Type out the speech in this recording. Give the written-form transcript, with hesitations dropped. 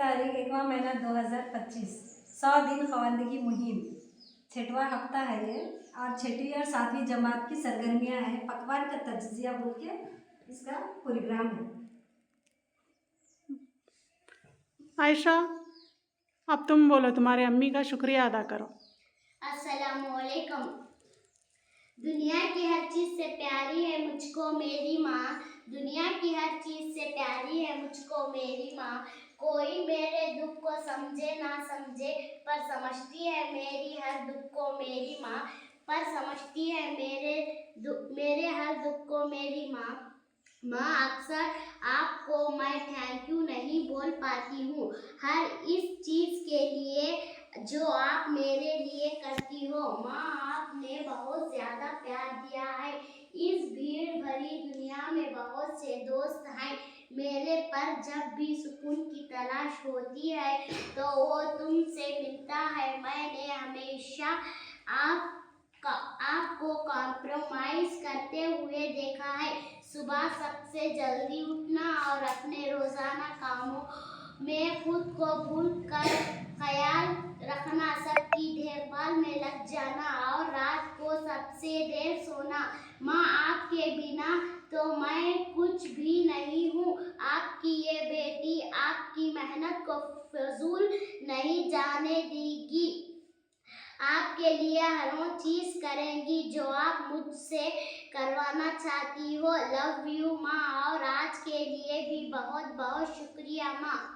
तारीख 1वां महीना 2025 100 दिन खवानदगी मुहिम 6वां हफ्ता है ये। और 6वीं और 7वीं जमात की सरगर्मियां हैं। पकवान का तज्जिया बोल के इसका प्रोग्राम है। आयशा, अब तुम बोलो, तुम्हारे अम्मी का शुक्रिया अदा करो। अस्सलामुअलैकुम। दुनिया की हर चीज़ से प्यारी है मुझको मेरी माँ। दुनिया की हर चीज़ से प्यारी है मुझको मेरी माँ। कोई मेरे दुख को समझे ना समझे, पर समझती है मेरी हर दुख को मेरी माँ। पर समझती है मेरे हर दुख को मेरी माँ। माँ, अक्सर आपको मैं थैंक यू नहीं बोल पाती हूँ हर इस चीज़ के लिए जो आप मेरे लिए करती हो। माँ, आपने बहुत ज़्यादा प्यार दिया है। इस भीड़ भरी दुनिया में बहुत से दोस्त हैं मेरे, पर जब भी सुकून की तलाश होती है तो वो तुमसे मिलता है। मैंने हमेशा आपको कॉम्प्रोमाइज़ करते हुए देखा है। सुबह सबसे जल्दी उठना और अपने रोज़ाना कामों में खुद को भूल कर ख्याल रखना, सबकी देखभाल में लग जाना और रात को सबसे देर सोना। माँ, आपके बिना तो मैं कुछ भी नहीं हूँ। आपकी ये बेटी आपकी मेहनत को फजूल नहीं जाने देगी। आपके लिए हर वो चीज़ करेंगी जो आप मुझसे करवाना चाहती हो। लव यू माँ, और आज के लिए भी बहुत बहुत शुक्रिया माँ।